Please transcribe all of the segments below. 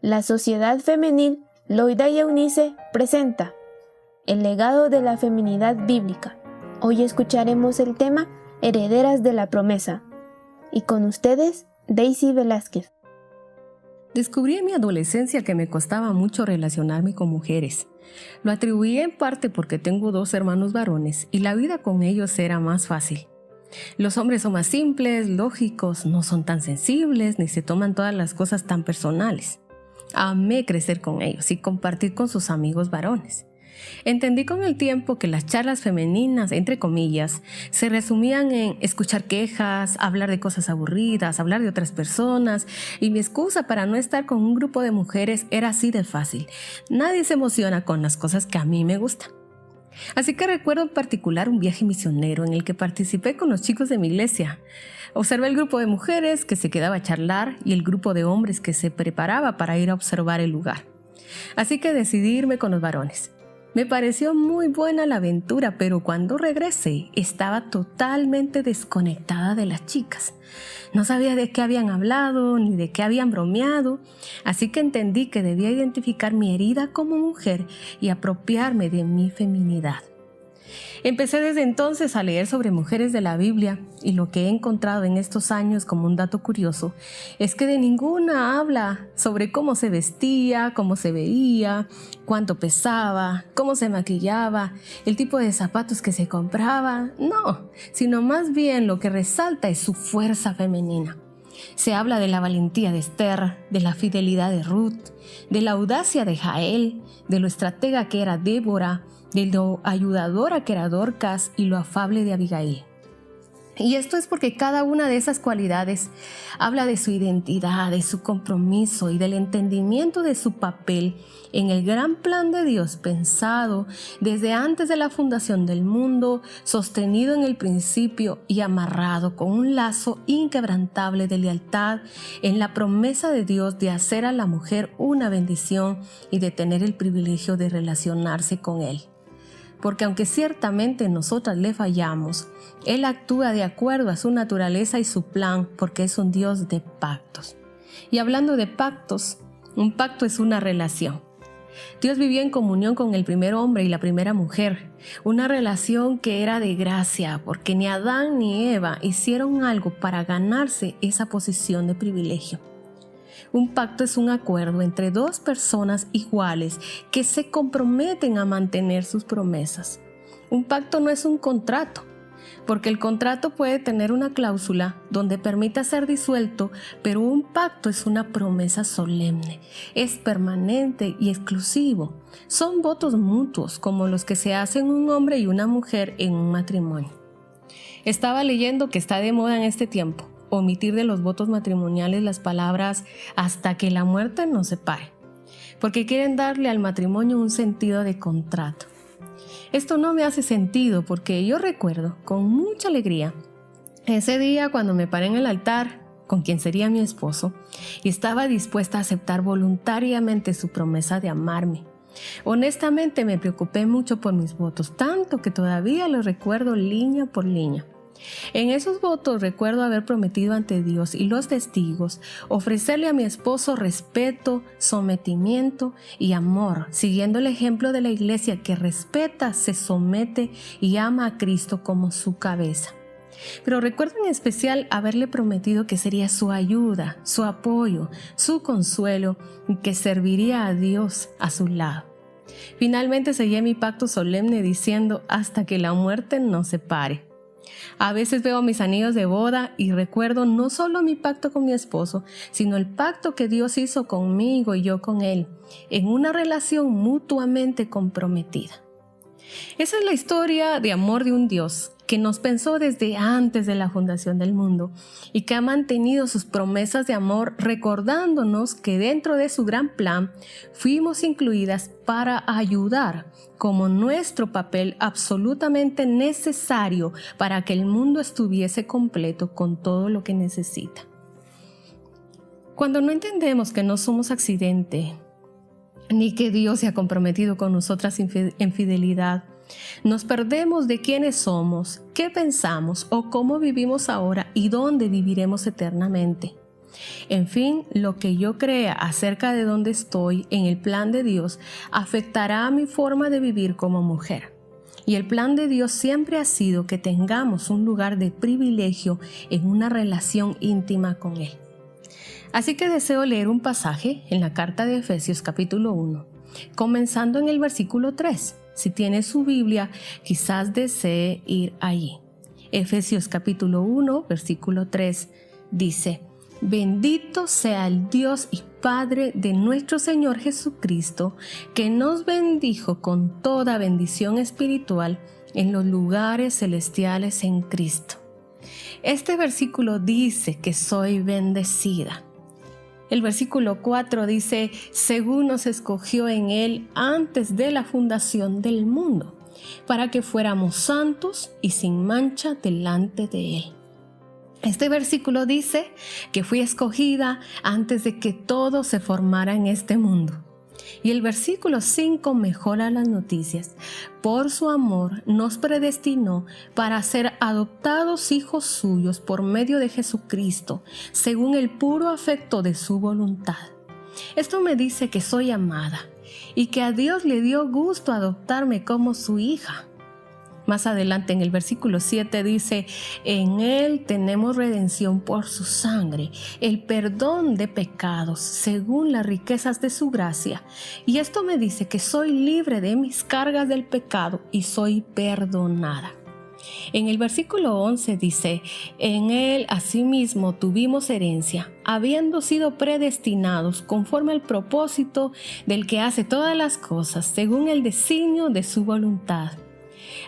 La Sociedad Femenil Loida y Eunice presenta El legado de la feminidad bíblica. Hoy escucharemos el tema Herederas de la Promesa. Y con ustedes, Daisy Velázquez. Descubrí en mi adolescencia que me costaba mucho relacionarme con mujeres. Lo atribuí en parte porque tengo 2 hermanos varones y la vida con ellos era más fácil. Los hombres son más simples, lógicos, no son tan sensibles ni se toman todas las cosas tan personales. Amé crecer con ellos y compartir con sus amigos varones. Entendí con el tiempo que las charlas femeninas, entre comillas, se resumían en escuchar quejas, hablar de cosas aburridas, hablar de otras personas, y mi excusa para no estar con un grupo de mujeres era así de fácil. Nadie se emociona con las cosas que a mí me gustan. Así que recuerdo en particular un viaje misionero en el que participé con los chicos de mi iglesia. Observé el grupo de mujeres que se quedaba a charlar y el grupo de hombres que se preparaba para ir a observar el lugar. Así que decidí irme con los varones. Me pareció muy buena la aventura, pero cuando regresé estaba totalmente desconectada de las chicas. No sabía de qué habían hablado ni de qué habían bromeado, así que entendí que debía identificar mi herida como mujer y apropiarme de mi feminidad. Empecé desde entonces a leer sobre mujeres de la Biblia y lo que he encontrado en estos años como un dato curioso es que de ninguna habla sobre cómo se vestía, cómo se veía, cuánto pesaba, cómo se maquillaba, el tipo de zapatos que se compraba. No, sino más bien lo que resalta es su fuerza femenina. Se habla de la valentía de Esther, de la fidelidad de Ruth, de la audacia de Jael, de lo estratega que era Débora, de lo ayudadora que era Dorcas y lo afable de Abigail. Y esto es porque cada una de esas cualidades habla de su identidad, de su compromiso y del entendimiento de su papel en el gran plan de Dios pensado desde antes de la fundación del mundo, sostenido en el principio y amarrado con un lazo inquebrantable de lealtad en la promesa de Dios de hacer a la mujer una bendición y de tener el privilegio de relacionarse con Él. Porque aunque ciertamente nosotras le fallamos, Él actúa de acuerdo a su naturaleza y su plan porque es un Dios de pactos. Y hablando de pactos, un pacto es una relación. Dios vivía en comunión con el primer hombre y la primera mujer, una relación que era de gracia porque ni Adán ni Eva hicieron algo para ganarse esa posición de privilegio. Un pacto es un acuerdo entre 2 personas iguales que se comprometen a mantener sus promesas. Un pacto no es un contrato, porque el contrato puede tener una cláusula donde permita ser disuelto, pero un pacto es una promesa solemne, es permanente y exclusivo. Son votos mutuos como los que se hacen un hombre y una mujer en un matrimonio. Estaba leyendo que está de moda en este tiempo omitir de los votos matrimoniales las palabras hasta que la muerte nos separe, porque quieren darle al matrimonio un sentido de contrato. Esto no me hace sentido porque yo recuerdo con mucha alegría ese día cuando me paré en el altar con quien sería mi esposo y estaba dispuesta a aceptar voluntariamente su promesa de amarme. Honestamente me preocupé mucho por mis votos, tanto que todavía los recuerdo línea por línea. En esos votos recuerdo haber prometido ante Dios y los testigos ofrecerle a mi esposo respeto, sometimiento y amor, siguiendo el ejemplo de la iglesia que respeta, se somete y ama a Cristo como su cabeza. Pero recuerdo en especial haberle prometido que sería su ayuda, su apoyo, su consuelo y que serviría a Dios a su lado. Finalmente sellé mi pacto solemne diciendo hasta que la muerte nos separe. A veces veo mis anillos de boda y recuerdo no solo mi pacto con mi esposo, sino el pacto que Dios hizo conmigo y yo con Él, en una relación mutuamente comprometida. Esa es la historia de amor de un Dios que nos pensó desde antes de la fundación del mundo y que ha mantenido sus promesas de amor recordándonos que dentro de su gran plan fuimos incluidas para ayudar como nuestro papel absolutamente necesario para que el mundo estuviese completo con todo lo que necesita. Cuando no entendemos que no somos accidente, ni que Dios se ha comprometido con nosotras en fidelidad, nos perdemos de quiénes somos, qué pensamos o cómo vivimos ahora y dónde viviremos eternamente. En fin, lo que yo crea acerca de dónde estoy en el plan de Dios afectará a mi forma de vivir como mujer. Y el plan de Dios siempre ha sido que tengamos un lugar de privilegio en una relación íntima con Él. Así que deseo leer un pasaje en la carta de Efesios capítulo 1, comenzando en el versículo 3. Si tiene su Biblia, quizás desee ir allí. Efesios capítulo 1, versículo 3 dice: Bendito sea el Dios y Padre de nuestro Señor Jesucristo, que nos bendijo con toda bendición espiritual en los lugares celestiales en Cristo. Este versículo dice que soy bendecida. El versículo 4 dice: según nos escogió en Él antes de la fundación del mundo, para que fuéramos santos y sin mancha delante de Él. Este versículo dice que fui escogida antes de que todo se formara en este mundo. Y el versículo 5 mejora las noticias. Por su amor nos predestinó para ser adoptados hijos suyos por medio de Jesucristo, según el puro afecto de su voluntad. Esto me dice que soy amada y que a Dios le dio gusto adoptarme como su hija. Más adelante en el versículo 7 dice: en Él tenemos redención por su sangre, el perdón de pecados, según las riquezas de su gracia. Y esto me dice que soy libre de mis cargas del pecado y soy perdonada. En el versículo 11 dice: en Él asimismo tuvimos herencia, habiendo sido predestinados conforme al propósito del que hace todas las cosas, según el designio de su voluntad.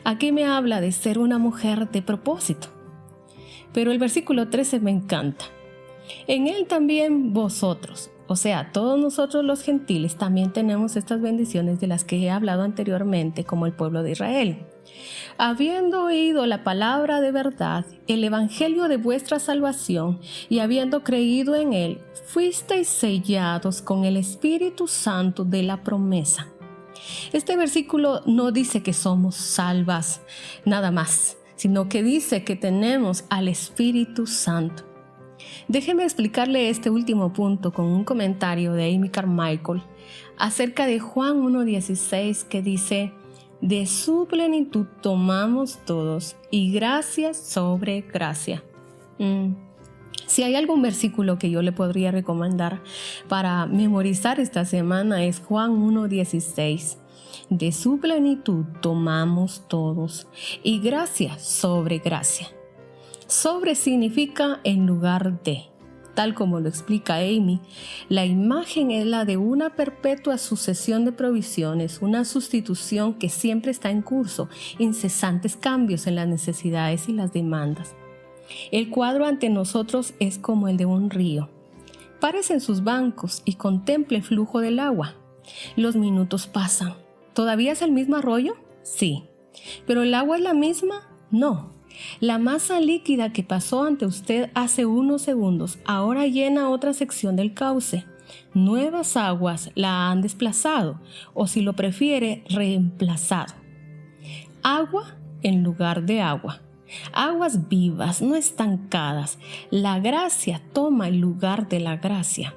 Aquí me habla de ser una mujer de propósito. Pero el versículo 13 me encanta. En Él también vosotros, o sea, todos nosotros los gentiles, también tenemos estas bendiciones de las que he hablado anteriormente, como el pueblo de Israel. Habiendo oído la palabra de verdad, el evangelio de vuestra salvación, y habiendo creído en Él, fuisteis sellados con el Espíritu Santo de la promesa. Este versículo no dice que somos salvas nada más, sino que dice que tenemos al Espíritu Santo. Déjeme explicarle este último punto con un comentario de Amy Carmichael acerca de Juan 1:16, que dice: de su plenitud tomamos todos, y gracia sobre gracia. Si hay algún versículo que yo le podría recomendar para memorizar esta semana es Juan 1:16. De su plenitud tomamos todos, y gracia sobre gracia. Sobre significa en lugar de. Tal como lo explica Amy, la imagen es la de una perpetua sucesión de provisiones, una sustitución que siempre está en curso, incesantes cambios en las necesidades y las demandas. El cuadro ante nosotros es como el de un río. Párese en sus bancos y contemple el flujo del agua. Los minutos pasan. ¿Todavía es el mismo arroyo? Sí. ¿Pero el agua es la misma? No. La masa líquida que pasó ante usted hace unos segundos ahora llena otra sección del cauce. Nuevas aguas la han desplazado, o si lo prefiere, reemplazado. Agua en lugar de agua. Aguas vivas, no estancadas. La gracia toma el lugar de la gracia.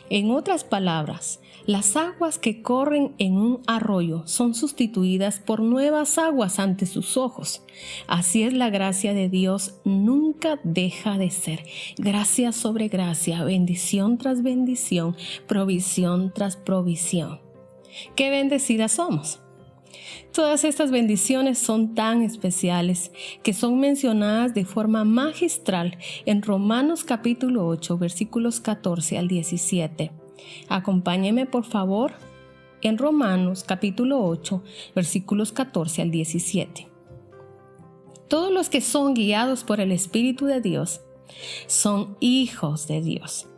En otras palabras, las aguas que corren en un arroyo son sustituidas por nuevas aguas ante sus ojos. Así es la gracia de Dios, nunca deja de ser. Gracia sobre gracia, bendición tras bendición, provisión tras provisión. ¡Qué bendecidas somos! Todas estas bendiciones son tan especiales que son mencionadas de forma magistral en Romanos capítulo 8, versículos 14 al 17. Acompáñeme por favor en Romanos capítulo 8, versículos 14 al 17. Todos los que son guiados por el Espíritu de Dios son hijos de Dios,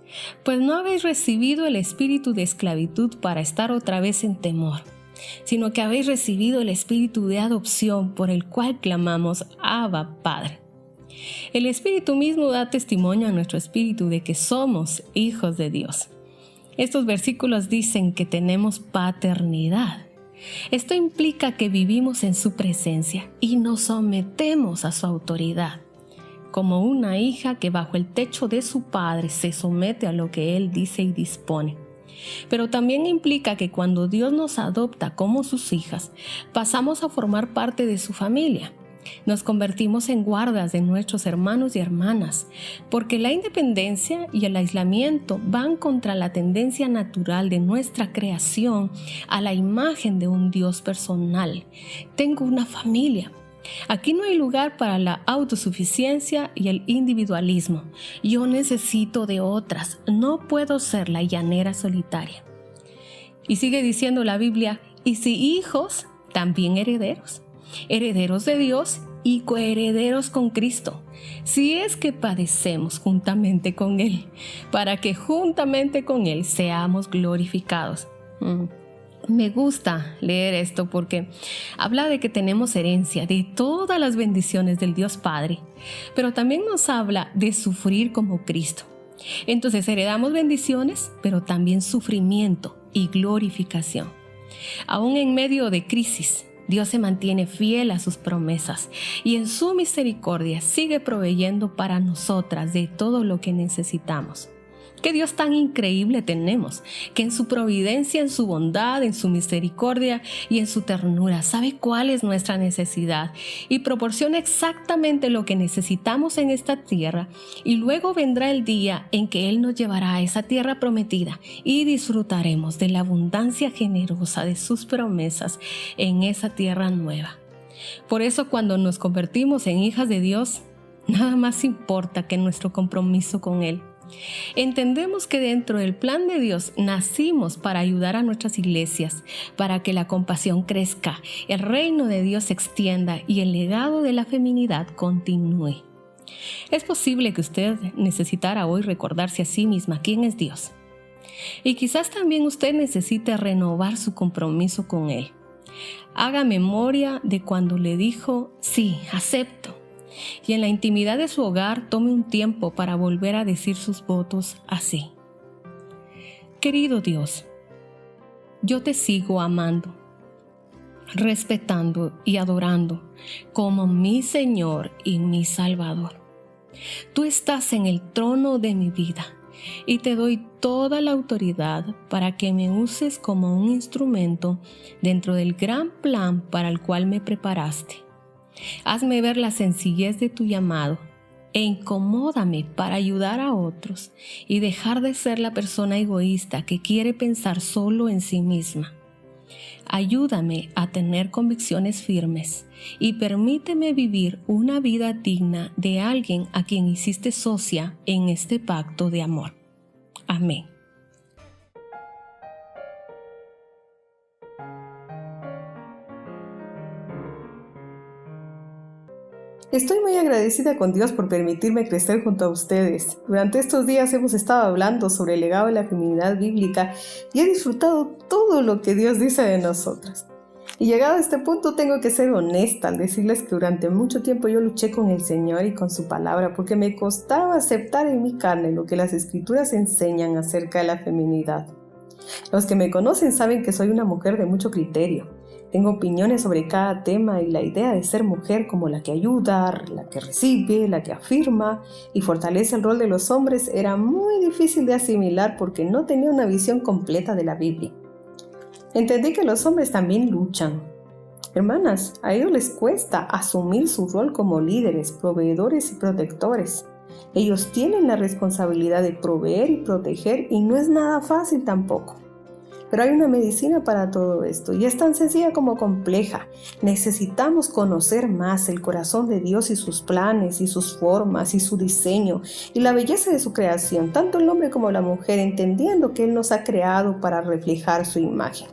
pues no habéis recibido el espíritu de esclavitud para estar otra vez en temor, sino que habéis recibido el espíritu de adopción por el cual clamamos: Abba, Padre. El Espíritu mismo da testimonio a nuestro espíritu de que somos hijos de Dios. Estos versículos dicen que tenemos paternidad. Esto implica que vivimos en su presencia y nos sometemos a su autoridad. como una hija que bajo el techo de su padre se somete a lo que él dice y dispone. Pero también implica que cuando Dios nos adopta como sus hijas, pasamos a formar parte de su familia. Nos convertimos en guardas de nuestros hermanos y hermanas, porque la independencia y el aislamiento van contra la tendencia natural de nuestra creación a la imagen de un Dios personal. Tengo una familia. Aquí no hay lugar para la autosuficiencia y el individualismo. Yo necesito de otras, no puedo ser la llanera solitaria. Y sigue diciendo la Biblia, y si hijos, también herederos, herederos de Dios y coherederos con Cristo, si es que padecemos juntamente con Él, para que juntamente con Él seamos glorificados. Me gusta leer esto porque habla de que tenemos herencia de todas las bendiciones del Dios Padre, pero también nos habla de sufrir como Cristo. Entonces heredamos bendiciones, pero también sufrimiento y glorificación. Aún en medio de crisis, Dios se mantiene fiel a sus promesas y en su misericordia sigue proveyendo para nosotras de todo lo que necesitamos. Qué Dios tan increíble tenemos, que en su providencia, en su bondad, en su misericordia y en su ternura sabe cuál es nuestra necesidad y proporciona exactamente lo que necesitamos en esta tierra, y luego vendrá el día en que Él nos llevará a esa tierra prometida y disfrutaremos de la abundancia generosa de sus promesas en esa tierra nueva. Por eso, cuando nos convertimos en hijas de Dios, nada más importa que nuestro compromiso con Él. Entendemos que dentro del plan de Dios nacimos para ayudar a nuestras iglesias, para que la compasión crezca, el reino de Dios se extienda y el legado de la feminidad continúe. Es posible que usted necesitara hoy recordarse a sí misma quién es Dios. Y quizás también usted necesite renovar su compromiso con Él. Haga memoria de cuando le dijo, sí, acepto. Y en la intimidad de su hogar tome un tiempo para volver a decir sus votos así. Querido Dios, yo te sigo amando, respetando y adorando como mi Señor y mi Salvador. Tú estás en el trono de mi vida y te doy toda la autoridad para que me uses como un instrumento dentro del gran plan para el cual me preparaste. Hazme ver la sencillez de tu llamado e incomódame para ayudar a otros y dejar de ser la persona egoísta que quiere pensar solo en sí misma. Ayúdame a tener convicciones firmes y permíteme vivir una vida digna de alguien a quien hiciste socia en este pacto de amor. Amén. Estoy muy agradecida con Dios por permitirme crecer junto a ustedes. Durante estos días hemos estado hablando sobre el legado de la feminidad bíblica y he disfrutado todo lo que Dios dice de nosotras. Y llegado a este punto tengo que ser honesta al decirles que durante mucho tiempo yo luché con el Señor y con su palabra porque me costaba aceptar en mi carne lo que las Escrituras enseñan acerca de la feminidad. Los que me conocen saben que soy una mujer de mucho criterio. Tengo opiniones sobre cada tema y la idea de ser mujer como la que ayuda, la que recibe, la que afirma y fortalece el rol de los hombres era muy difícil de asimilar porque no tenía una visión completa de la Biblia. Entendí que los hombres también luchan. Hermanas, a ellos les cuesta asumir su rol como líderes, proveedores y protectores. Ellos tienen la responsabilidad de proveer y proteger y no es nada fácil tampoco. Pero hay una medicina para todo esto y es tan sencilla como compleja. Necesitamos conocer más el corazón de Dios y sus planes y sus formas y su diseño y la belleza de su creación, tanto el hombre como la mujer, entendiendo que Él nos ha creado para reflejar su imagen.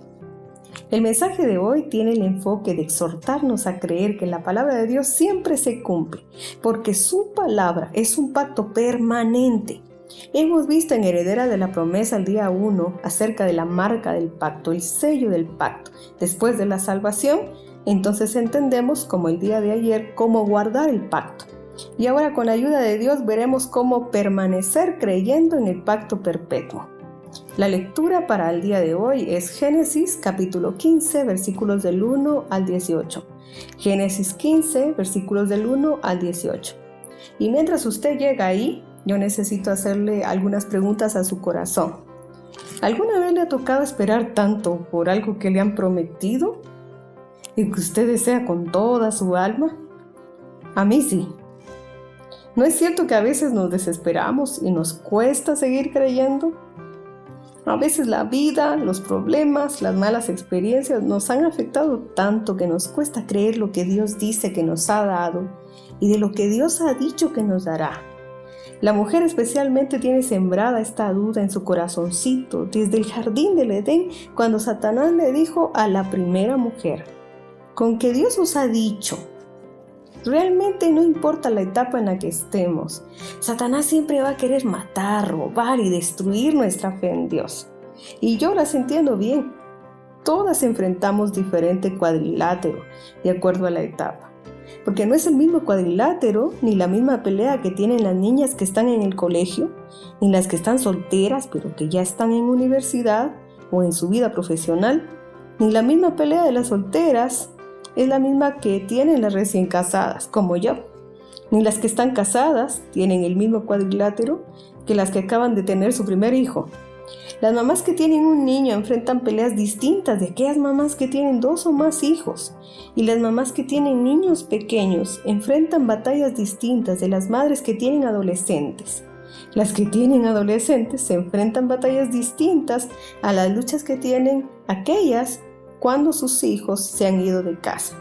El mensaje de hoy tiene el enfoque de exhortarnos a creer que la palabra de Dios siempre se cumple, porque su palabra es un pacto permanente. Hemos visto en Heredera de la Promesa el día 1 acerca de la marca del pacto, el sello del pacto. Después de la salvación, entonces entendemos, como el día de ayer, cómo guardar el pacto. Y ahora con la ayuda de Dios veremos cómo permanecer creyendo en el pacto perpetuo. La lectura para el día de hoy es Génesis capítulo 15, versículos del 1 al 18. Génesis 15, versículos del 1 al 18. Y mientras usted llega ahí, yo necesito hacerle algunas preguntas a su corazón. ¿Alguna vez le ha tocado esperar tanto por algo que le han prometido y que usted desea con toda su alma? A mí sí. ¿No es cierto que a veces nos desesperamos y nos cuesta seguir creyendo? A veces la vida, los problemas, las malas experiencias nos han afectado tanto que nos cuesta creer lo que Dios dice que nos ha dado y de lo que Dios ha dicho que nos dará. La mujer especialmente tiene sembrada esta duda en su corazoncito desde el jardín del Edén, cuando Satanás le dijo a la primera mujer: con que Dios os ha dicho. Realmente no importa la etapa en la que estemos, Satanás siempre va a querer matar, robar y destruir nuestra fe en Dios. Y yo las entiendo bien. Todas enfrentamos diferente cuadrilátero de acuerdo a la etapa. Porque no es el mismo cuadrilátero ni la misma pelea que tienen las niñas que están en el colegio, ni las que están solteras pero que ya están en universidad o en su vida profesional, ni la misma pelea de las solteras es la misma que tienen las recién casadas, como yo. Ni las que están casadas tienen el mismo cuadrilátero que las que acaban de tener su primer hijo. Las mamás que tienen un niño enfrentan peleas distintas de aquellas mamás que tienen 2 o más hijos. Y las mamás que tienen niños pequeños enfrentan batallas distintas de las madres que tienen adolescentes. Las que tienen adolescentes se enfrentan batallas distintas a las luchas que tienen aquellas cuando sus hijos se han ido de casa.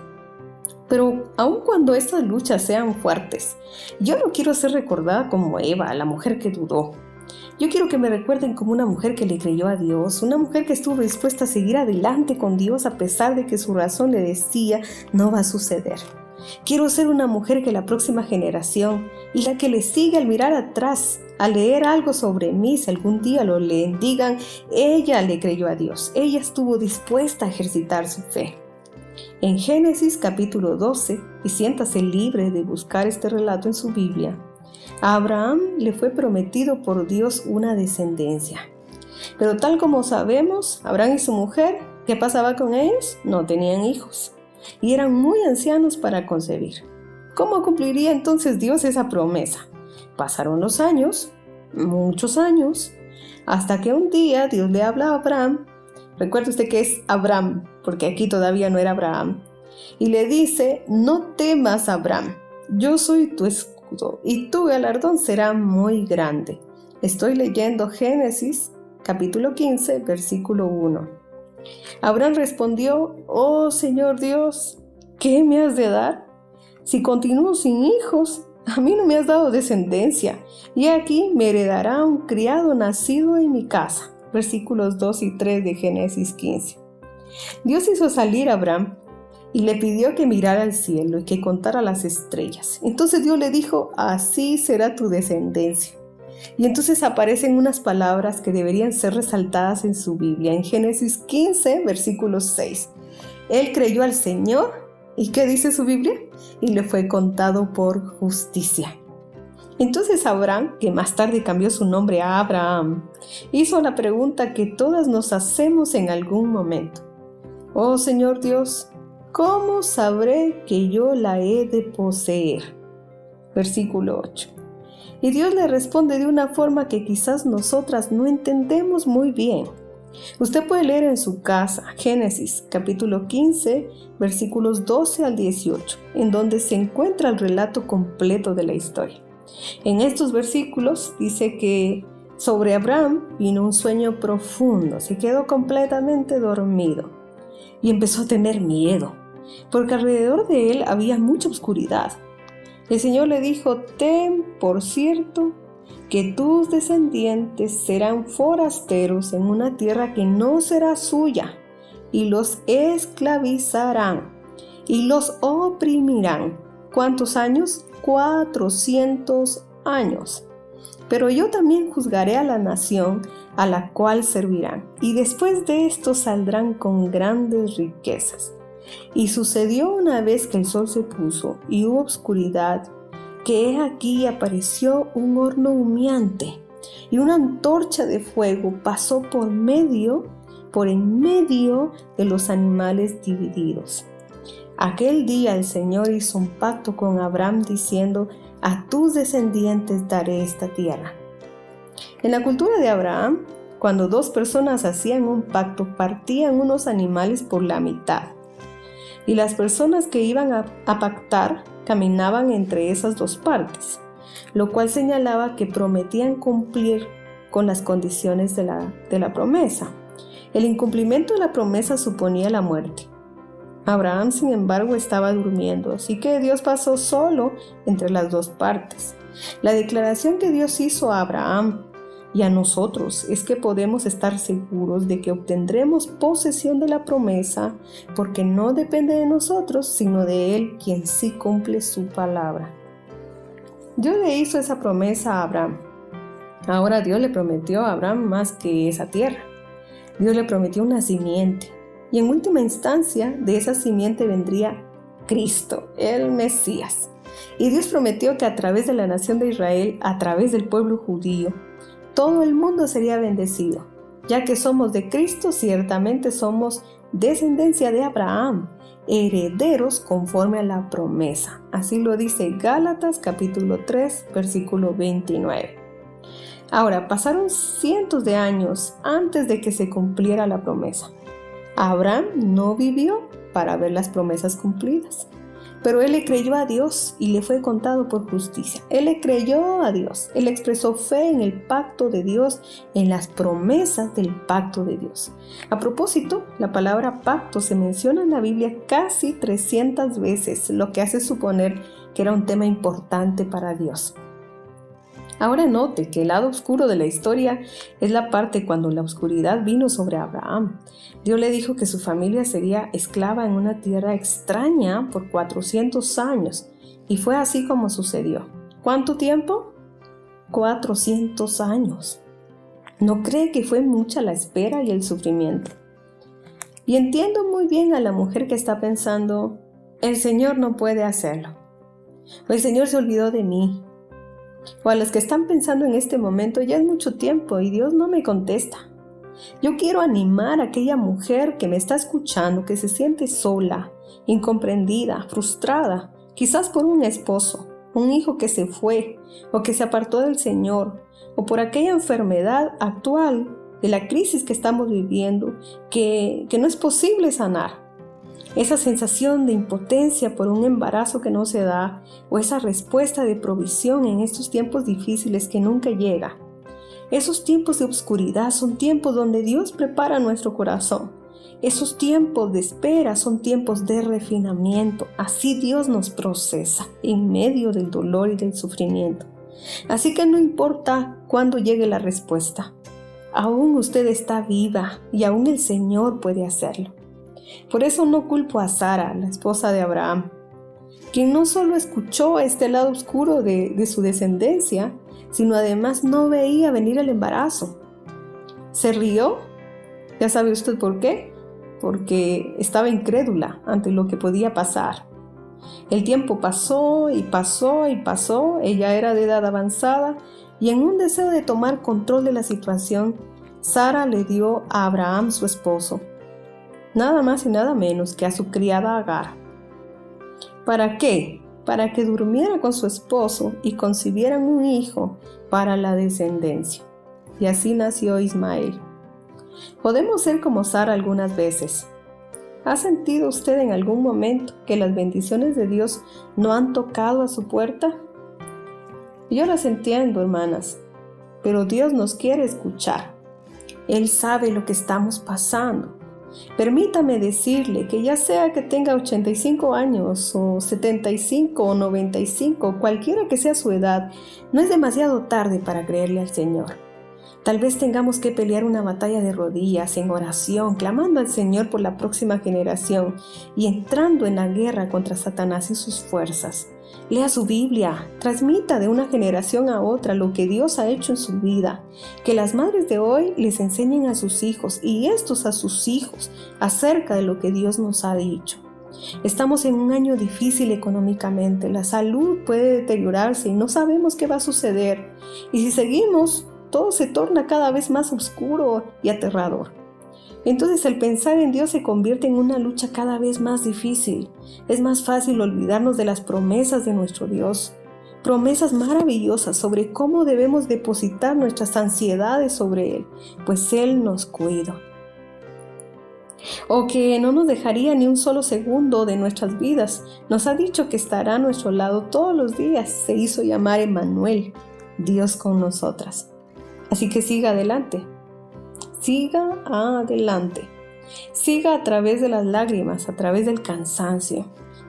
Pero aun cuando estas luchas sean fuertes, yo no quiero ser recordada como Eva, la mujer que dudó. Yo quiero que me recuerden como una mujer que le creyó a Dios, una mujer que estuvo dispuesta a seguir adelante con Dios a pesar de que su razón le decía no va a suceder. Quiero ser una mujer que la próxima generación y la que le siga al mirar atrás, al leer algo sobre mí, si algún día lo leen, digan: ella le creyó a Dios, ella estuvo dispuesta a ejercitar su fe. En Génesis capítulo 12, y siéntase libre de buscar este relato en su Biblia, a Abraham le fue prometido por Dios una descendencia. Pero tal como sabemos, Abraham y su mujer, ¿qué pasaba con ellos? No tenían hijos y eran muy ancianos para concebir. ¿Cómo cumpliría entonces Dios esa promesa? Pasaron los años, muchos años, hasta que un día Dios le habla a Abraham. Recuerde usted que es Abraham, porque aquí todavía no era Abraham. Y le dice: no temas, Abraham, yo soy tu escudo y tu galardón será muy grande. Estoy leyendo Génesis capítulo 15, versículo 1. Abraham respondió: oh Señor Dios, ¿qué me has de dar? Si continúo sin hijos, a mí no me has dado descendencia, y aquí me heredará un criado nacido en mi casa. Versículos 2 y 3 de Génesis 15. Dios hizo salir a Abraham y le pidió que mirara al cielo y que contara las estrellas. Entonces Dios le dijo: así será tu descendencia. Y entonces aparecen unas palabras que deberían ser resaltadas en su Biblia. En Génesis 15, versículo 6. Él creyó al Señor. ¿Y qué dice su Biblia? Y le fue contado por justicia. Entonces Abraham, que más tarde cambió su nombre a Abraham, hizo la pregunta que todas nos hacemos en algún momento: oh Señor Dios, ¿cómo sabré que yo la he de poseer? Versículo 8. Y Dios le responde de una forma que quizás nosotras no entendemos muy bien. Usted puede leer en su casa Génesis capítulo 15, versículos 12 al 18, en donde se encuentra el relato completo de la historia. En estos versículos dice que sobre Abraham vino un sueño profundo, se quedó completamente dormido y empezó a tener miedo, porque alrededor de él había mucha oscuridad. El Señor le dijo: ten por cierto que tus descendientes serán forasteros en una tierra que no será suya, y los esclavizarán y los oprimirán. ¿Cuántos años? 400 años. Pero yo también juzgaré a la nación a la cual servirán, y después de esto saldrán con grandes riquezas. Y sucedió una vez que el sol se puso y hubo oscuridad, que he aquí apareció un horno humeante, y una antorcha de fuego pasó por en medio de los animales divididos. Aquel día el Señor hizo un pacto con Abraham diciendo: a tus descendientes daré esta tierra. En la cultura de Abraham, cuando dos personas hacían un pacto, partían unos animales por la mitad. Y las personas que iban a pactar caminaban entre esas dos partes, lo cual señalaba que prometían cumplir con las condiciones de la promesa. El incumplimiento de la promesa suponía la muerte. Abraham, sin embargo, estaba durmiendo, así que Dios pasó solo entre las dos partes. La declaración que Dios hizo a Abraham y a nosotros es que podemos estar seguros de que obtendremos posesión de la promesa, porque no depende de nosotros, sino de Él, quien sí cumple su palabra. Dios le hizo esa promesa a Abraham. Ahora Dios le prometió a Abraham más que esa tierra. Dios le prometió una simiente. Y en última instancia, de esa simiente vendría Cristo, el Mesías. Y Dios prometió que a través de la nación de Israel, a través del pueblo judío, todo el mundo sería bendecido. Ya que somos de Cristo, ciertamente somos descendencia de Abraham, herederos conforme a la promesa. Así lo dice Gálatas capítulo 3, versículo 29. Ahora, pasaron cientos de años antes de que se cumpliera la promesa. Abraham no vivió para ver las promesas cumplidas, pero él le creyó a Dios y le fue contado por justicia. Él le creyó a Dios, él expresó fe en el pacto de Dios, en las promesas del pacto de Dios. A propósito, la palabra pacto se menciona en la Biblia casi 300 veces, lo que hace suponer que era un tema importante para Dios. Ahora note que el lado oscuro de la historia es la parte cuando la oscuridad vino sobre Abraham. Dios le dijo que su familia sería esclava en una tierra extraña por 400 años. Y fue así como sucedió. ¿Cuánto tiempo? 400 años. ¿No cree que fue mucha la espera y el sufrimiento? Y entiendo muy bien a la mujer que está pensando: el Señor no puede hacerlo. O el Señor se olvidó de mí. O a los que están pensando en este momento: ya es mucho tiempo y Dios no me contesta. Yo quiero animar a aquella mujer que me está escuchando, que se siente sola, incomprendida, frustrada, quizás por un esposo, un hijo que se fue o que se apartó del Señor, o por aquella enfermedad actual de la crisis que estamos viviendo, que no es posible sanar. Esa sensación de impotencia por un embarazo que no se da, o esa respuesta de provisión en estos tiempos difíciles que nunca llega. Esos tiempos de oscuridad son tiempos donde Dios prepara nuestro corazón. Esos tiempos de espera son tiempos de refinamiento. Así Dios nos procesa en medio del dolor y del sufrimiento. Así que no importa cuándo llegue la respuesta. Aún usted está viva y aún el Señor puede hacerlo. Por eso no culpo a Sara, la esposa de Abraham, quien no solo escuchó este lado oscuro de su descendencia, sino además no veía venir el embarazo. ¿Se rió? ¿Ya sabe usted por qué? Porque estaba incrédula ante lo que podía pasar. El tiempo pasó y pasó y pasó, ella era de edad avanzada y en un deseo de tomar control de la situación, Sara le dio a Abraham su esposo, nada más y nada menos que a su criada Agar. ¿Para qué? Para que durmiera con su esposo y concibieran un hijo para la descendencia. Y así nació Ismael. Podemos ser como Sara algunas veces. ¿Ha sentido usted en algún momento que las bendiciones de Dios no han tocado a su puerta? Yo las entiendo, hermanas, pero Dios nos quiere escuchar. Él sabe lo que estamos pasando. Permítame decirle que ya sea que tenga 85 años o 75 o 95, cualquiera que sea su edad, no es demasiado tarde para creerle al Señor. Tal vez tengamos que pelear una batalla de rodillas, en oración, clamando al Señor por la próxima generación y entrando en la guerra contra Satanás y sus fuerzas. Lea su Biblia, transmita de una generación a otra lo que Dios ha hecho en su vida. Que las madres de hoy les enseñen a sus hijos y estos a sus hijos acerca de lo que Dios nos ha dicho. Estamos en un año difícil económicamente, la salud puede deteriorarse y no sabemos qué va a suceder. Y si seguimos, todo se torna cada vez más oscuro y aterrador. Entonces el pensar en Dios se convierte en una lucha cada vez más difícil. Es más fácil olvidarnos de las promesas de nuestro Dios. Promesas maravillosas sobre cómo debemos depositar nuestras ansiedades sobre Él, pues Él nos cuida. O que no nos dejaría ni un solo segundo de nuestras vidas. Nos ha dicho que estará a nuestro lado todos los días. Se hizo llamar Emmanuel, Dios con nosotras. Así que siga adelante. Siga adelante. Siga a través de las lágrimas, a través del cansancio.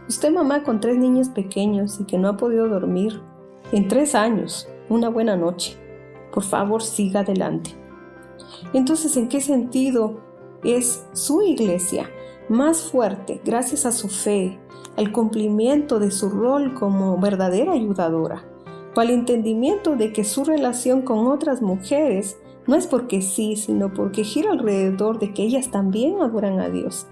Usted, mamá con 3 niños pequeños y que no ha podido dormir en 3 años, una buena noche. Por favor, siga adelante. Entonces, ¿en qué sentido es su iglesia más fuerte gracias a su fe, al cumplimiento de su rol como verdadera ayudadora, o al entendimiento de que su relación con otras mujeres no es porque sí, sino porque gira alrededor de que ellas también adoran a Dios,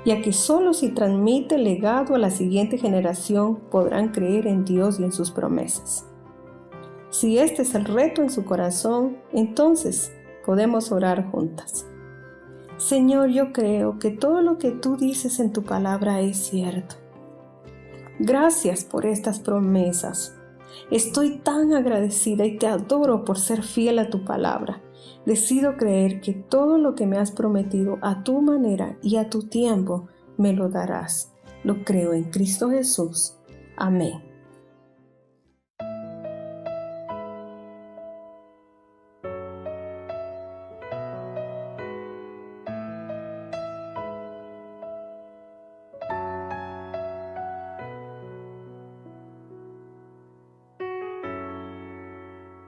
ya que solo si transmite el legado a la siguiente generación podrán creer en Dios y en sus promesas? Si este es el reto en su corazón, entonces podemos orar juntas. Señor, yo creo que todo lo que tú dices en tu palabra es cierto. Gracias por estas promesas. Estoy tan agradecida y te adoro por ser fiel a tu palabra. Decido creer que todo lo que me has prometido a tu manera y a tu tiempo me lo darás. Lo creo en Cristo Jesús. Amén.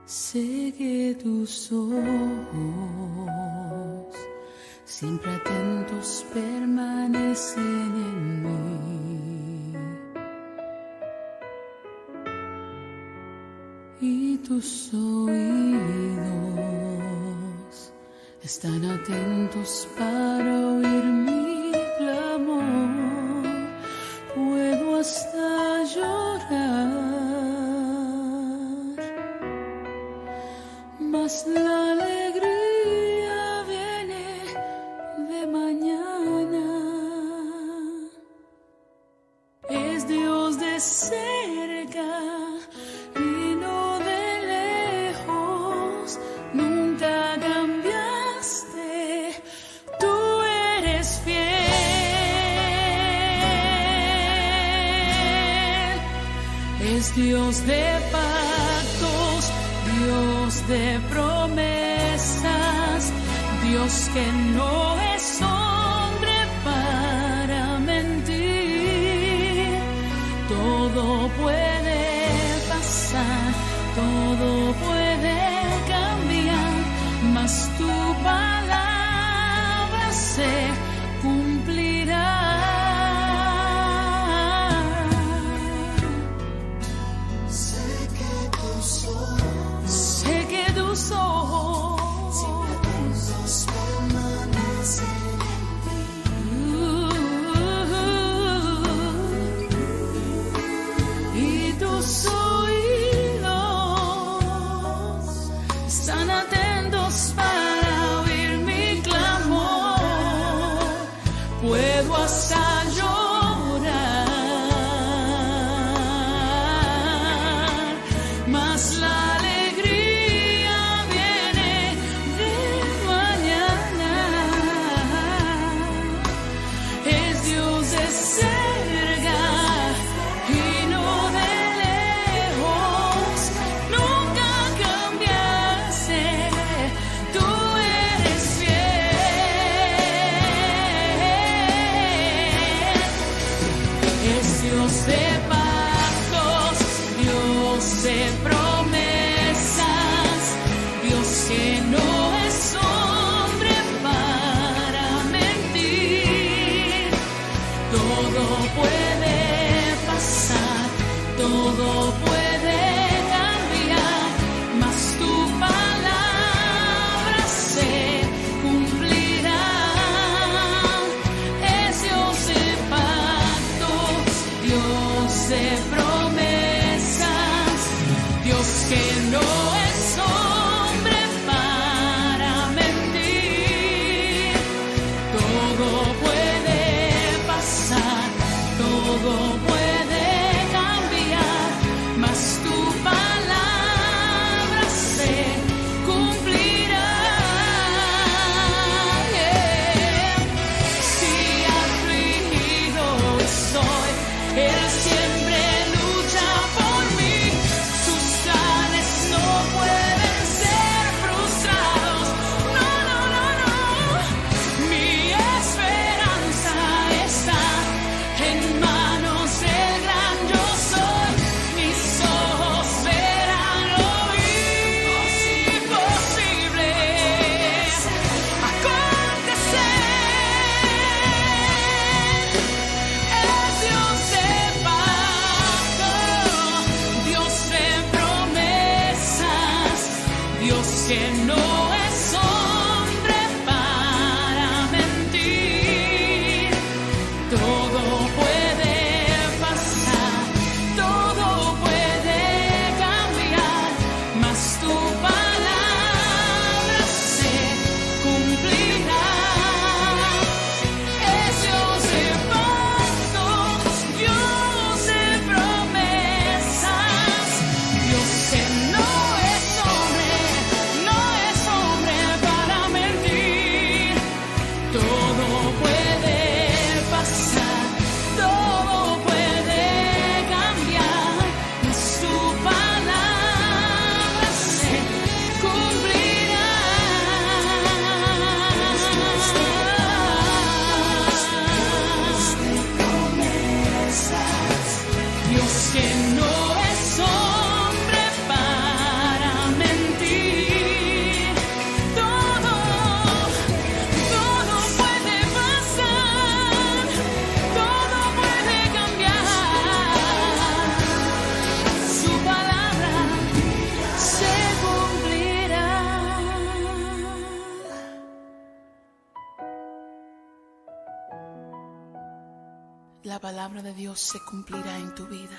Sé que tus ojos, siempre atentos, permanecen en mí, y tus oídos están atentos para oír mi clamor. Puedo hasta llorar, mas la alegría viene de mañana. Es Dios de cerca y no de lejos. Nunca cambiaste, tú eres fiel. Es Dios de pactos, Dios de promesas, Dios que no es hombre para mentir. Todo puede pasar, todo puede cambiar, mas tu palabra se cumplirá. Y tus oídos están atentos para oír mi clamor. Puedo hasta llorar, mas la alegría viene de mañana. Es Dios de cerca y no de lejos. Nunca cambiaste, tú eres fiel. Todo puede pasar, todo puede cambiar, mas tu palabra se cumplirá. Si afligido estoy, Él siempre lucha por mí. Sus planes no pueden ser frustrados. No, no, no, no. Mi esperanza está en manos del gran yo soy. Mis ojos verán lo imposible acontecer. Es Dios de pacto, Dios de promesas, Dios que no es hombre para mentir. Todo puede pasar, todo puede cambiar, mas tu palabra se cumplirá. Es Dios de pactos, Dios de promesas, Dios que no es hombre para mentir. Todo puede pasar, todo puede cambiar, mas su palabra se cumplirá. Dios que no es hombre para mentir. Todo puede pasar, todo puede cambiar. Su palabra se cumplirá. La palabra de Dios se cumplirá en tu vida,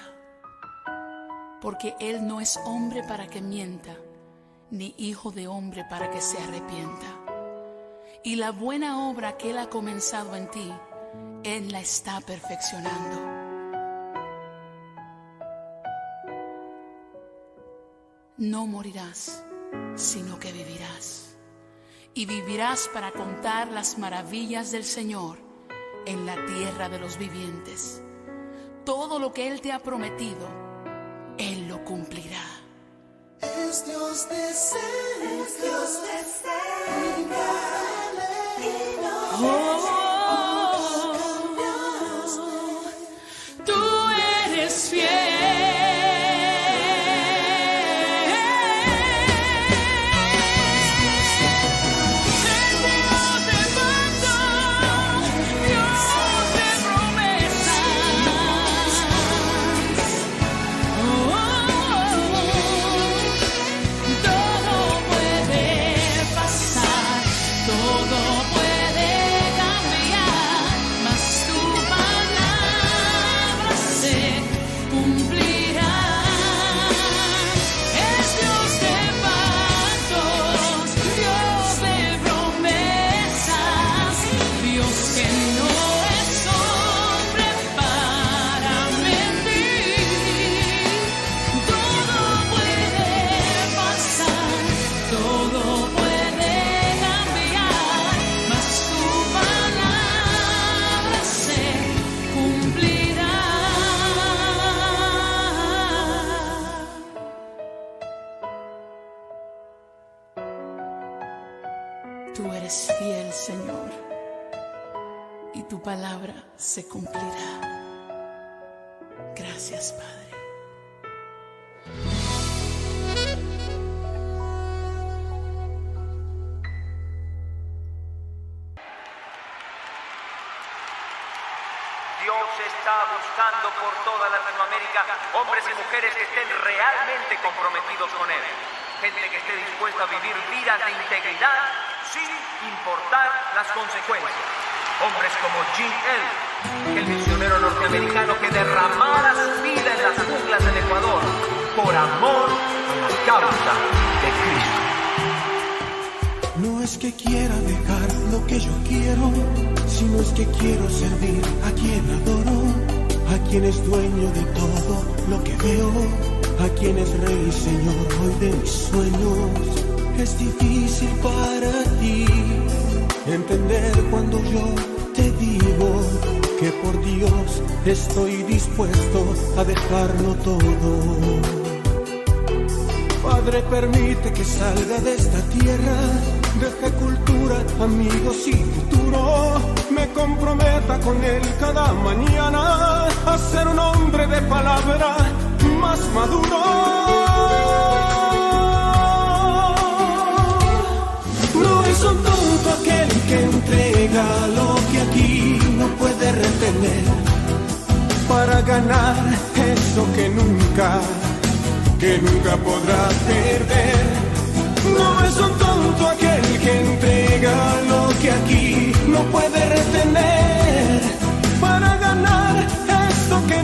porque Él no es hombre para que mienta, ni hijo de hombre para que se arrepienta. Y la buena obra que Él ha comenzado en ti, Él la está perfeccionando. No morirás, sino que vivirás. Y vivirás para contar las maravillas del Señor en la tierra de los vivientes. Todo lo que Él te ha prometido, Él lo cumplirá. Es Dios de cerca, es Dios de cerca, y no Tú eres fiel. Tú eres fiel, Señor, y tu palabra se cumplirá. Gracias, Padre. Dios está buscando por toda Latinoamérica hombres y mujeres que estén realmente comprometidos con Él. Gente que esté dispuesta a vivir vidas de integridad sin importar las consecuencias. Hombres como Jim Elliot, el misionero norteamericano que derramara su vida en las junglas del Ecuador por amor a la causa de Cristo. No es que quiera dejar lo que yo quiero, sino es que quiero servir a quien adoro, a quien es dueño de todo lo que veo, a quien es Rey y Señor hoy de mis sueños. Es difícil para ti entender cuando yo te digo que por Dios estoy dispuesto a dejarlo todo. Padre, permite que salga de esta tierra, deje cultura, amigos y futuro. Me comprometa con él cada mañana a ser un hombre de palabra más maduro. No es un tonto aquel que entrega lo que aquí no puede retener para ganar eso que nunca podrá perder. No es un tonto aquel que entrega lo que aquí no puede retener para ganar esto que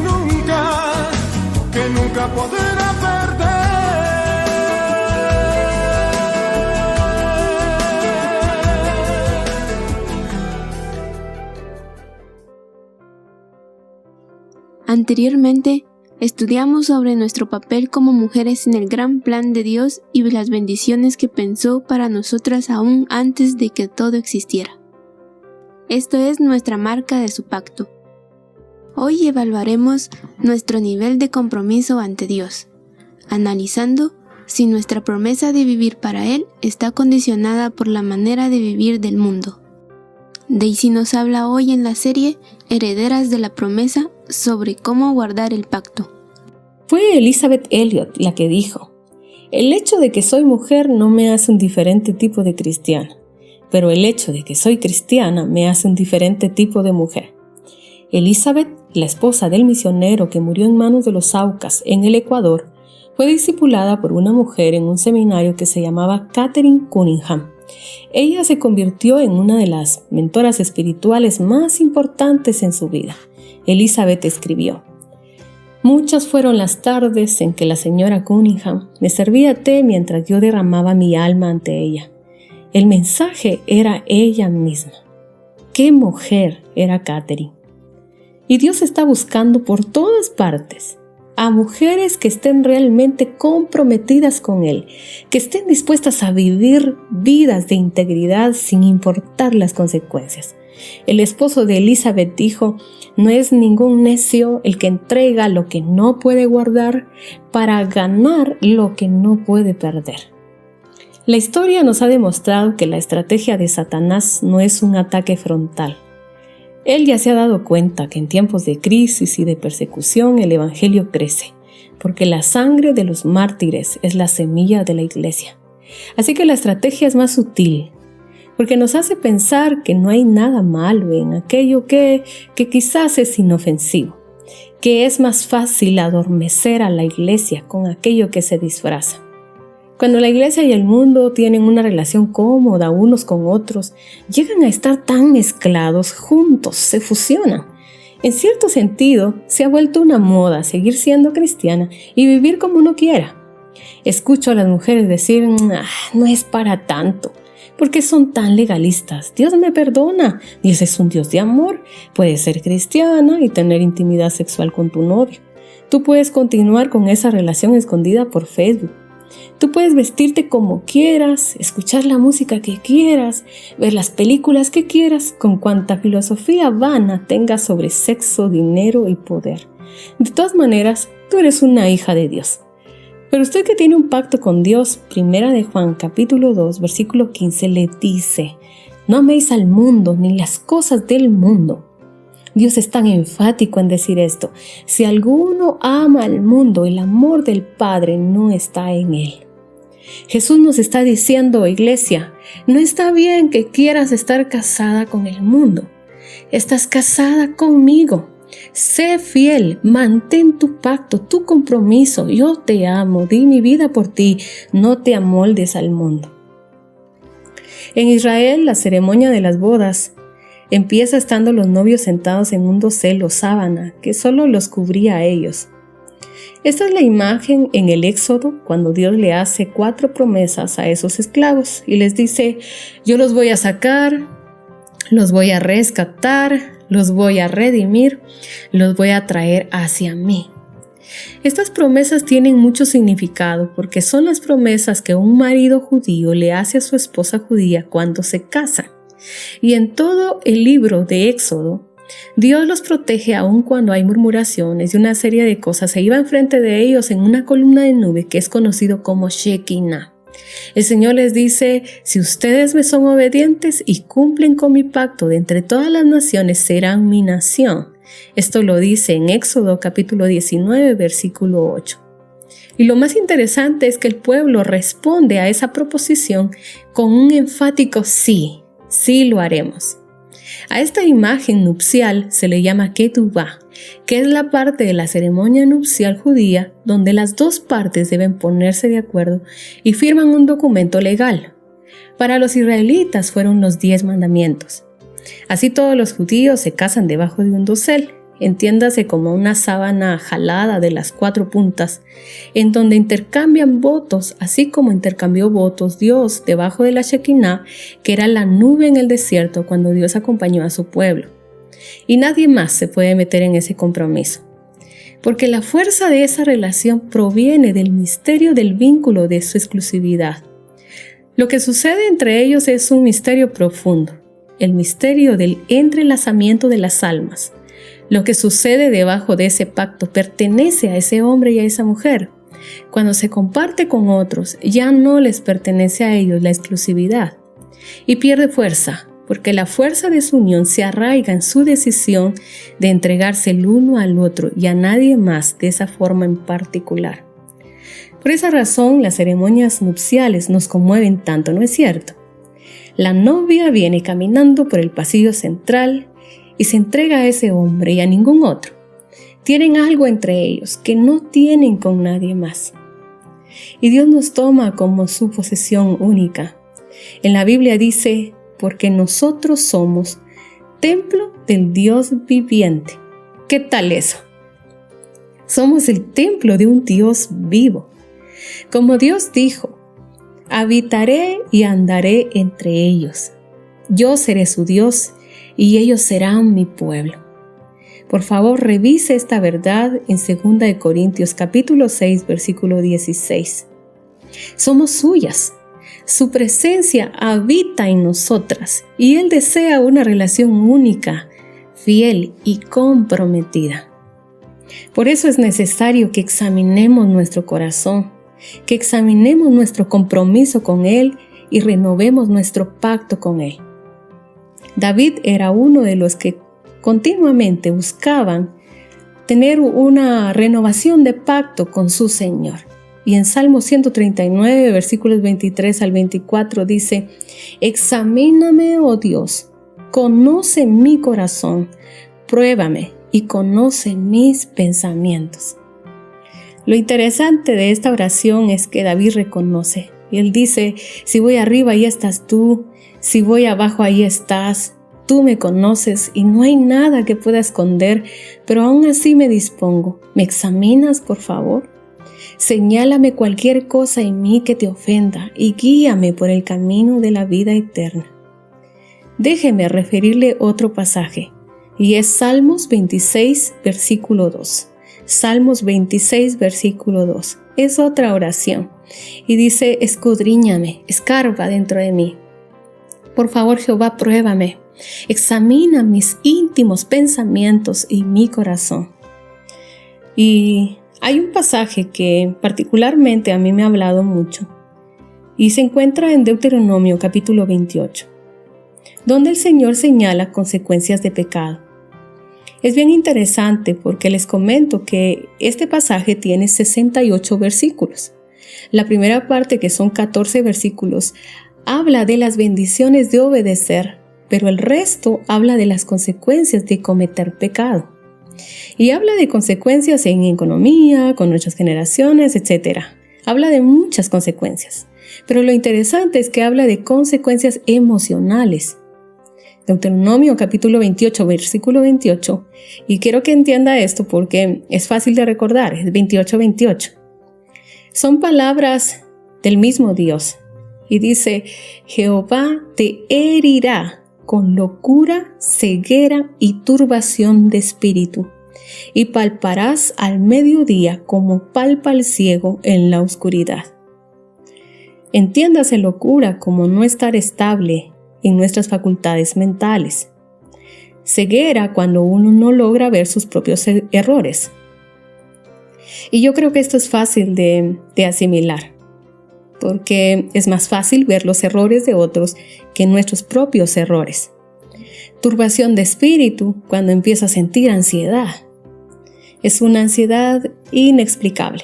nunca podrá perder. Anteriormente, estudiamos sobre nuestro papel como mujeres en el gran plan de Dios y las bendiciones que pensó para nosotras aún antes de que todo existiera. Esto es nuestra marca de su pacto. Hoy evaluaremos nuestro nivel de compromiso ante Dios, analizando si nuestra promesa de vivir para Él está condicionada por la manera de vivir del mundo. Daisy nos habla hoy en la serie Herederas de la Promesa sobre cómo guardar el pacto. Fue Elizabeth Elliot la que dijo: el hecho de que soy mujer no me hace un diferente tipo de cristiana, pero el hecho de que soy cristiana me hace un diferente tipo de mujer. Elizabeth, la esposa del misionero que murió en manos de los Aucas en el Ecuador, fue discipulada por una mujer en un seminario que se llamaba Catherine Cunningham. Ella se convirtió en una de las mentoras espirituales más importantes en su vida. Elizabeth escribió: muchas fueron las tardes en que la señora Cunningham me servía té mientras yo derramaba mi alma ante ella. El mensaje era ella misma. ¡Qué mujer era Catherine! Y Dios está buscando por todas partes a mujeres que estén realmente comprometidas con Él, que estén dispuestas a vivir vidas de integridad sin importar las consecuencias. El esposo de Elizabeth dijo: no es ningún necio el que entrega lo que no puede guardar para ganar lo que no puede perder. La historia nos ha demostrado que la estrategia de Satanás no es un ataque frontal. Él ya se ha dado cuenta que en tiempos de crisis y de persecución el evangelio crece, porque la sangre de los mártires es la semilla de la iglesia. Así que la estrategia es más sutil, porque nos hace pensar que no hay nada malo en aquello que quizás es inofensivo, que es más fácil adormecer a la iglesia con aquello que se disfraza. Cuando la iglesia y el mundo tienen una relación cómoda unos con otros, llegan a estar tan mezclados, juntos, se fusionan. En cierto sentido, se ha vuelto una moda seguir siendo cristiana y vivir como uno quiera. Escucho a las mujeres decir: no es para tanto. ¿Por qué son tan legalistas? Dios me perdona. Dios es un Dios de amor. Puedes ser cristiana y tener intimidad sexual con tu novio. Tú puedes continuar con esa relación escondida por Facebook. Tú puedes vestirte como quieras, escuchar la música que quieras, ver las películas que quieras, con cuanta filosofía vana tengas sobre sexo, dinero y poder. De todas maneras, tú eres una hija de Dios. Pero usted que tiene un pacto con Dios, 1 de Juan capítulo 2, versículo 15, le dice: no améis al mundo ni las cosas del mundo. Dios es tan enfático en decir esto: si alguno ama al mundo, el amor del Padre no está en él. Jesús nos está diciendo: iglesia, no está bien que quieras estar casada con el mundo. Estás casada conmigo. Sé fiel, mantén tu pacto, tu compromiso. Yo te amo, di mi vida por ti, no te amoldes al mundo. En Israel, la ceremonia de las bodas empieza estando los novios sentados en un dosel o sábana que solo los cubría a ellos. Esta es la imagen en el Éxodo cuando Dios le hace 4 promesas a esos esclavos y les dice: yo los voy a sacar, los voy a rescatar, los voy a redimir, los voy a traer hacia mí. Estas promesas tienen mucho significado porque son las promesas que un marido judío le hace a su esposa judía cuando se casan. Y en todo el libro de Éxodo, Dios los protege aun cuando hay murmuraciones y una serie de cosas. Se iba enfrente de ellos en una columna de nube que es conocido como Shekinah. El Señor les dice: si ustedes me son obedientes y cumplen con mi pacto de entre todas las naciones, serán mi nación. Esto lo dice en Éxodo capítulo 19, versículo 8. Y lo más interesante es que el pueblo responde a esa proposición con un enfático sí, sí lo haremos. A esta imagen nupcial se le llama ketubá, que es la parte de la ceremonia nupcial judía donde las dos partes deben ponerse de acuerdo y firman un documento legal. Para los israelitas fueron los 10 mandamientos. Así todos los judíos se casan debajo de un dosel, entiéndase como una sábana jalada de las 4 puntas, en donde intercambian votos, así como intercambió votos Dios debajo de la Shekinah, que era la nube en el desierto cuando Dios acompañó a su pueblo. Y nadie más se puede meter en ese compromiso, porque la fuerza de esa relación proviene del misterio del vínculo de su exclusividad. Lo que sucede entre ellos es un misterio profundo, el misterio del entrelazamiento de las almas. Lo que sucede debajo de ese pacto pertenece a ese hombre y a esa mujer. Cuando se comparte con otros, ya no les pertenece a ellos la exclusividad y pierde fuerza, porque la fuerza de su unión se arraiga en su decisión de entregarse el uno al otro y a nadie más de esa forma en particular. Por esa razón, las ceremonias nupciales nos conmueven tanto, ¿no es cierto? La novia viene caminando por el pasillo central y se entrega a ese hombre y a ningún otro. Tienen algo entre ellos que no tienen con nadie más. Y Dios nos toma como su posesión única. En la Biblia dice: porque nosotros somos templo del Dios viviente. ¿Qué tal eso? Somos el templo de un Dios vivo. Como Dios dijo: habitaré y andaré entre ellos. Yo seré su Dios y ellos serán mi pueblo. Por favor, revise esta verdad en 2 Corintios capítulo 6, versículo 16. Somos suyas. Su presencia habita en nosotras y Él desea una relación única, fiel y comprometida. Por eso es necesario que examinemos nuestro corazón, que examinemos nuestro compromiso con Él y renovemos nuestro pacto con Él. David era uno de los que continuamente buscaban tener una renovación de pacto con su Señor. Y en Salmo 139, versículos 23 al 24 dice: examíname, oh Dios, conoce mi corazón, pruébame y conoce mis pensamientos. Lo interesante de esta oración es que David reconoce, y él dice: si voy arriba, ahí estás tú, si voy abajo, ahí estás, tú me conoces y no hay nada que pueda esconder, pero aún así me dispongo. ¿Me examinas, por favor? Señálame cualquier cosa en mí que te ofenda y guíame por el camino de la vida eterna. Déjeme referirle otro pasaje, y es Salmos 26, versículo 2. Salmos 26, versículo 2. Es otra oración, y dice: escudriñame, escarba dentro de mí. Por favor, Jehová, pruébame, examina mis íntimos pensamientos y mi corazón. Y hay un pasaje que particularmente a mí me ha hablado mucho, y se encuentra en Deuteronomio capítulo 28, donde el Señor señala consecuencias de pecado. Es bien interesante porque les comento que este pasaje tiene 68 versículos. La primera parte, que son 14 versículos, habla de las bendiciones de obedecer, pero el resto habla de las consecuencias de cometer pecado. Y habla de consecuencias en economía, con nuestras generaciones, etc. Habla de muchas consecuencias, pero lo interesante es que habla de consecuencias emocionales. Deuteronomio capítulo 28, versículo 28. Y quiero que entienda esto porque es fácil de recordar, es 28:28. Son palabras del mismo Dios. Y dice, Jehová te herirá con locura, ceguera y turbación de espíritu, y palparás al mediodía como palpa el ciego en la oscuridad. Entiéndase locura como no estar estable en nuestras facultades mentales. Ceguera cuando uno no logra ver sus propios errores. Y yo creo que esto es fácil de asimilar, porque es más fácil ver los errores de otros que nuestros propios errores. Turbación de espíritu cuando empiezo a sentir ansiedad. Es una ansiedad inexplicable.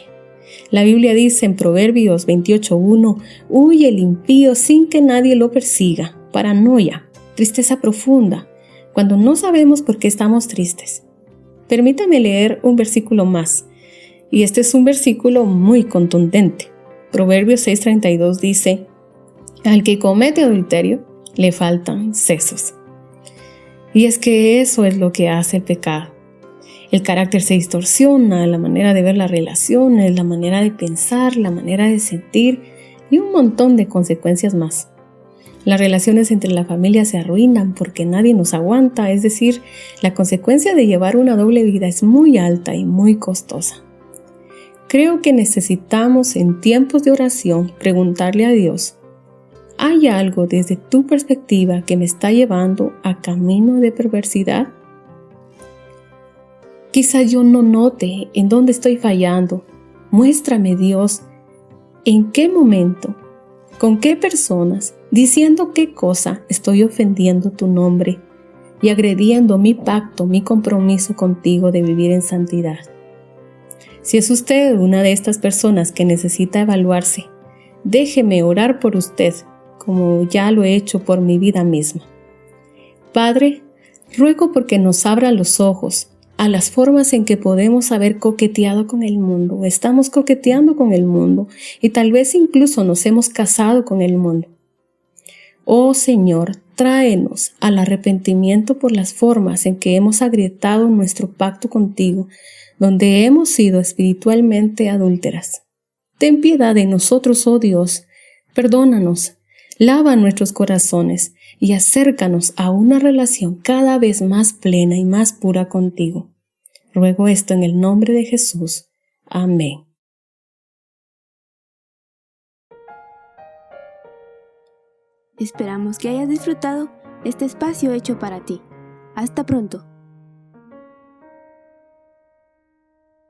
La Biblia dice en Proverbios 28:1, huye el impío sin que nadie lo persiga. Paranoia, tristeza profunda, cuando no sabemos por qué estamos tristes. Permítame leer un versículo más, y este es un versículo muy contundente. Proverbios 6:32 dice, al que comete adulterio le faltan sesos. Y es que eso es lo que hace el pecado. El carácter se distorsiona, la manera de ver las relaciones, la manera de pensar, la manera de sentir y un montón de consecuencias más. Las relaciones entre la familia se arruinan porque nadie nos aguanta, es decir, la consecuencia de llevar una doble vida es muy alta y muy costosa. Creo que necesitamos en tiempos de oración preguntarle a Dios, ¿hay algo desde tu perspectiva que me está llevando a camino de perversidad? Quizá yo no note en dónde estoy fallando. Muéstrame, Dios, en qué momento, con qué personas, diciendo qué cosa estoy ofendiendo tu nombre y agrediendo mi pacto, mi compromiso contigo de vivir en santidad. Si es usted una de estas personas que necesita evaluarse, déjeme orar por usted, como ya lo he hecho por mi vida misma. Padre, ruego porque nos abra los ojos a las formas en que podemos haber coqueteado con el mundo, estamos coqueteando con el mundo y tal vez incluso nos hemos casado con el mundo. Oh Señor, tráenos al arrepentimiento por las formas en que hemos agrietado nuestro pacto contigo, donde hemos sido espiritualmente adúlteras. Ten piedad de nosotros, oh Dios, perdónanos, lava nuestros corazones y acércanos a una relación cada vez más plena y más pura contigo. Ruego esto en el nombre de Jesús. Amén. Esperamos que hayas disfrutado este espacio hecho para ti. Hasta pronto.